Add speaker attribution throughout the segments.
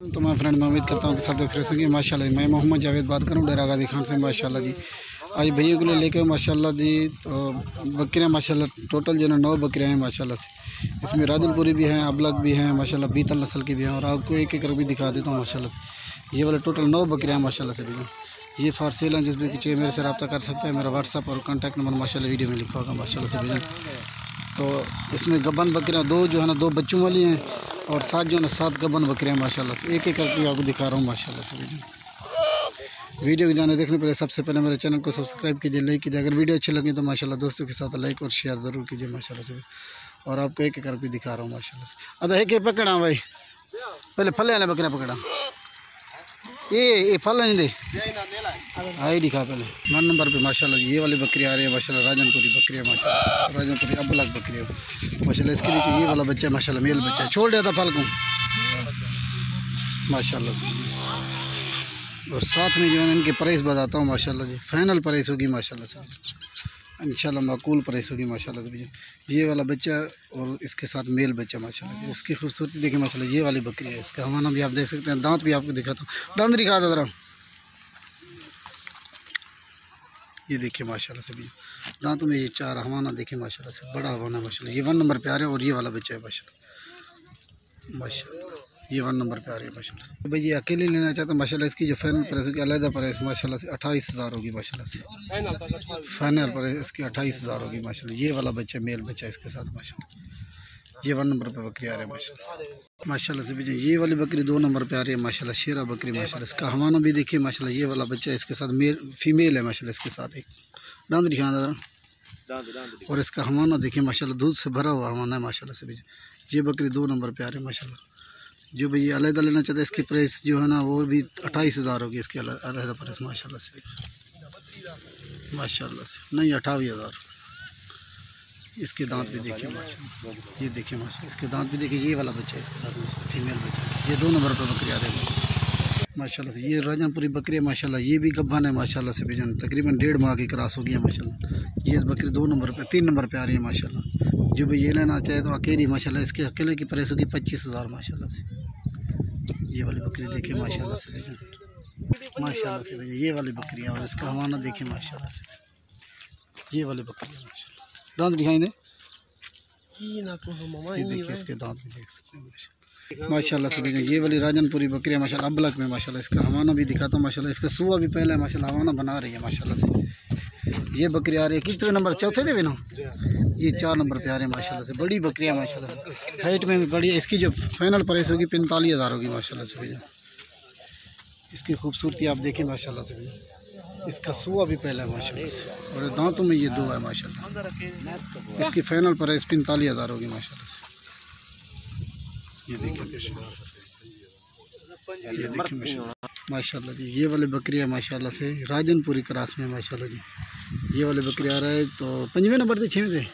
Speaker 1: तो मैं फ्रेंड मैं उम्मीद करता हूँ कि सब देख रहे होंगे। माशाल्लाह मैं मोहम्मद जावेद बात करूँ डेरा गाजी खान से। माशाल्लाह जी आज भैया को लेकर माशाल्लाह जी तो बकरियाँ माशाल्लाह टोटल जो है 9 बकरियाँ हैं माशाल्लाह से। इसमें राजनपुरी भी हैं, अबलग भी हैं माशाल्लाह, बीतल नस्ल की भी हैं। और आपको एक एक भी दिखा देता हूँ माशाल्लाह। ये वाले टोटल 9 बकरियाँ हैं माशाल्लाह से भैया। ये फॉर सेल हैं, जिसमें चाहिए मेरे से रब्ता कर सकते हैं। मेरा व्हाट्सअप और कॉन्टैक्ट नंबर माशाल्लाह वीडियो में लिखा होगा माशाल्लाह से भैया। तो इसमें गबन बकरियाँ 2 जो है ना 2 बच्चों वाली हैं और 7 जो है ना 7 गबन बकरियाँ माशाल्लाह से। एक एक करके आपको दिखा रहा हूँ माशाल्लाह से भैया। वीडियो को जाने देखने पहले सबसे पहले मेरे चैनल को सब्सक्राइब कीजिए, लाइक कीजिए। अगर वीडियो अच्छी लगी तो माशाल्लाह दोस्तों के साथ लाइक और शेयर ज़रूर कीजिए माशाल्लाह से। और आपको एक एक करके दिखा रहा हूँ माशाल्लाह से। अदा एक एक पकड़ा भाई, पहले फल वाले बकरियाँ पकड़ा। ये फल नहीं दे आई दिखा पहले 1 नंबर पे माशाल्लाह। ये वाली बकरी आ रही है माशाल्लाह, राजनपुरी बकरी है माशाल्लाह, राजनपुरी अबलग बकरी है माशाल्लाह। इसके नीचे ये वाला बच्चा है माशाल्लाह, मेल बच्चा है। छोड़ दिया था फल को माशाल्लाह। और साथ में जो है इनके प्राइस बताता हूँ माशाल्लाह जी। फाइनल प्राइस होगी माशाल्लाह से, इंशाल्लाह माकूल प्राइस होगी माशाल्लाह से भैया। ये वाला बच्चा और इसके साथ मेल बच्चा माशाल्लाह जी। उसकी खूबसूरती देखिए माशाल्लाह। ये वाली बकरी है, इसका हवाना भी आप देख सकते हैं। दांत भी आपको दिखाता हूँ, दांत दिखा दो जरा। ये देखिए माशाल्लाह से भैया, दांतों में ये 4 हवाना देखिए माशाल्लाह से, बड़ा हवाना माशाल्लाह। ये 1 नंबर पे आ रहा है। और ये वाला बच्चा है माशाल्लाह माशाल्लाह, ये 1 नंबर पे आ रही है माशाल्लाह। तो भाई ये अकेले लेना चाहता हूँ माशाल्लाह। इसकी जो फाइनल प्राइस होगी अलग प्राइस माशाल्लाह से 28,000 होगी माशाल्लाह से। फाइनल प्राइस इसकी 28,000 होगी माशाल्लाह। ये वाला बच्चा मेल बच्चा इसके साथ माशाल्लाह। ये 1 नंबर पे बकरी आ रही है माशाल्लाह माशाल्लाह से भैया। ये वाली बकरी 2 नंबर पे आ रही है माशाल्लाह, शेरा बकरी माशाल्लाह। इसका हवाना भी देखिए माशाल्लाह। ये वाला बच्चा इसके साथ मेल फीमेल है माशाल्लाह, इसके साथ एक दांत दिखा दादा। और इसका हवाना देखिए माशाल्लाह, दूध से भरा हुआ हवाना है माशाल्लाह से भैया। ये बकरी 2 नंबर पे आ रही है माशाल्लाह। जो भैया अलग लेना चाहते हैं इसकी प्राइस जो है ना वो भी 28,000 होगी इसकी अलग प्राइस माशाल्लाह से माशाल्लाह से। नहीं 28,000। इसके दांत भी देखिए माशाल्लाह। ये देखिए माशाल्लाह, इसके दांत भी देखिए। ये वाला बच्चा है इसके साथ फीमेल बच्चा। ये 2 नंबर पर बकरी आ रही है माशाल्लाह से। ये राजनपुरी बकरी है माशाल्लाह। ये भी गब्बन है माशाल्लाह से भैया, तकरीबन 1.5 माह की क्रॉस हो गई है माशाल्लाह। ये बकरी 2 नंबर पे 3 नंबर पे आ रही है माशाल्लाह। जो भी ये लेना चाहे तो अकेली माशाल्लाह, इसके अकेले की प्राइस होगी 25,000 माशाल्लाह से। ये वाली बकरी देखिए माशाल्लाह से भैया, माशाल्लाह से भैया। ये वाली बकरी है और इसका हवाना देखिए माशाल्लाह से। ये वाली बकरी है माशाल्लाह। दांत दिखाई दे, ये देखिए इसके दांत भी देख सकते हैं माशाल्लाह से भैया। ये वाली राजनपुरी बकरी है माशाल्लाह, अबलग में माशाल्लाह। इसका हवाना भी दिखाता हूँ माशाल्लाह। इसका सुबह भी पहले है माशाल्लाह, हवाना बना रही है माशाल्लाह से। ये बकरी आ रही है कितने नंबर, चौथे दे ना। ये 4 नंबर पे आ रहे हैं माशाल्लाह से। बड़ी बकरियाँ माशाल्लाह से, हाइट में भी बड़ी है। इसकी जो फाइनल प्राइस होगी 45,000 होगी माशाल्लाह से भैया। इसकी खूबसूरती आप देखिए माशाल्लाह से भैया। इसका सुआ भी पहला है माशाल्लाह से। और दांतों में ये 2 है माशाल्लाह। इसकी फाइनल प्राइस 45,000 होगी माशाल्लाह से। ये देखिए माशाल्लाह जी। ये वाली बकरी है माशाल्लाह से, राजनपुरी क्रॉस में माशाल्लाह जी। ये वाली बकरी आ रहा है तो 5वें नंबर थे 6वें थे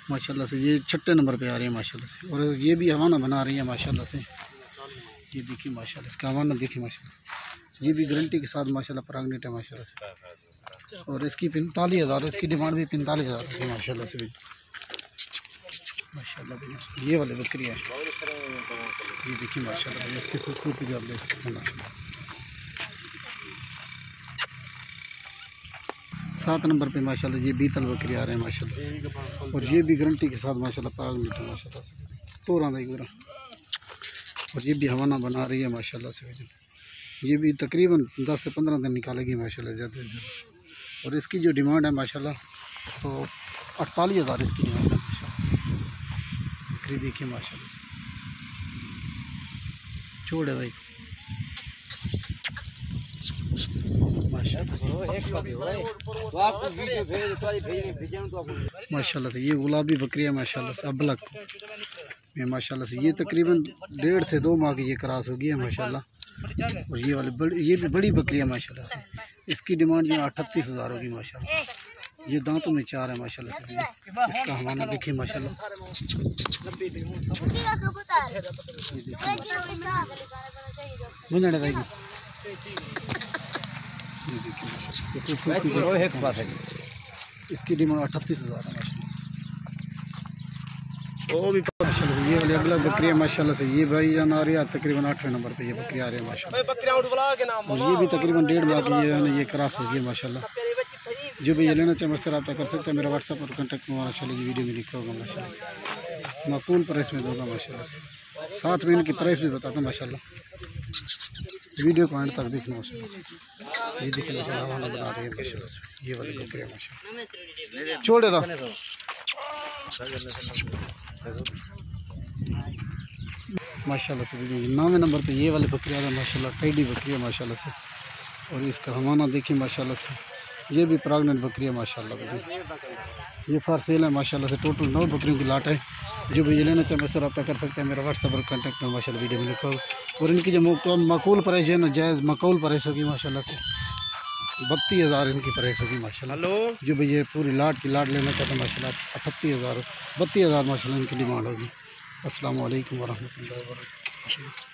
Speaker 1: माशाल्लाह से। ये 6ठे नंबर पे आ रही है माशाल्लाह से। और ये भी हवाना बना रही है माशाल्लाह से। ये देखिए माशाल्लाह, इसका हवाना देखिए माशाल्लाह। ये भी गारंटी के साथ माशाल्लाह प्रेग्नेंट है माशाल्लाह से। और इसकी 45,000, इसकी डिमांड भी 45,000 है माशाल्लाह से भैया माशाल्लाह भैया। ये वाली बकरी है, ये देखिए माशाल्लाह भैया। इसकी खूबसूरती भी आप देख सकते हैं माशाल्लाह। 7 नंबर पे माशाल्लाह ये बीतल बकरी आ रहे हैं माशाल्लाह। और ये भी गारंटी के साथ माशाल्लाह प्रेग्नेंट है माशाल्लाह से। तोरा एक बार। और ये भी हवाना बना रही है माशाल्लाह से भैया। ये भी तकरीबन 10 से 15 दिन निकालेगी माशाल्लाह ज़्यादा से ज़्यादा। और इसकी जो डिमांड है माशाल्लाह तो 48,000 इसकी डिमांड है माशाल्लाह। बकरी देखिए माशाल्लाह, छोड़ है भाई माशाल्लाह से। ये गुलाबी बकरी है माशाल्लाह से, अबलग में माशाल्लाह से। ये तकरीबन 1.5 से 2 माह की ये क्रॉस हो गई है माशाल्लाह। और ये वाली ये भी बड़ी बकरी है माशाल्लाह से। इसकी डिमांड जो 38,000 होगी माशाल्लाह। ये दांतों में 4 है माशाल्लाह से। इसका हवाना देखिए माशाल्लाह। इसकी डिमांड 38,000 है माशाल्लाह।
Speaker 2: वो भी
Speaker 1: माशाल्लाह ये वाली अगला बकरी है माशाल्लाह से। ये भाई जान आ रही है तकरीबन 8वें नंबर पे ये बकरी आ रही है माशाल्लाह। ये भी तकरीबन 1.5 माह की है ये क्रॉस हो गई माशाल्लाह। जो भी ये लेना चाहे मुझसे रब्ता कर सकते हैं। मेरा व्हाट्सएप और कॉन्टैक्ट नंबर माशाल्लाह जी वीडियो में लिखा होगा माशाल्लाह से। माकूल प्राइस में दूंगा माशाल्लाह से। साथ में इनकी प्राइस भी बताता हूँ माशाल्लाह। वीडियो को एंड तक देखना माशाल्लाह से। ये देखिए माशाल्लाह हवाना बना रही है माशाल्लाह से। ये वाली बकरी है माशाल्लाह। छोड़ देता माशाल्लाह से। 9वें नंबर पे ये वाली बकरी आ रहा है माशाल्लाह। टेडी बकरी है माशाल्लाह से। और इसका हवाना देखिए माशाल्लाह से। ये भी प्रेग्नेंट बकरी है माशाल्लाह। ये फॉर सेल है माशाल्लाह से। टोटल 9 बकरियों की लाट है। जो भी ये लेना चाहे मुझसे रब्ता कर सकते हैं। मेरा व्हाट्सएप और कॉन्टैक्ट नंबर माशाल्लाह वीडियो में लिखा हो। और इनकी जो माकूल प्राइस है ना जायज़ माकूल प्राइस होगी माशाल्लाह से। 32,000 इनकी प्राइस होगी माशाल्लाह। जो भी ये पूरी लाट की लाट लेना चाहते हैं माशाल्लाह 38,000 32,000 माशाल्लाह इनकी डिमांड होगी। अस्सलाम वालेकुम वरहमतुल्लाहि वबरकातुहू।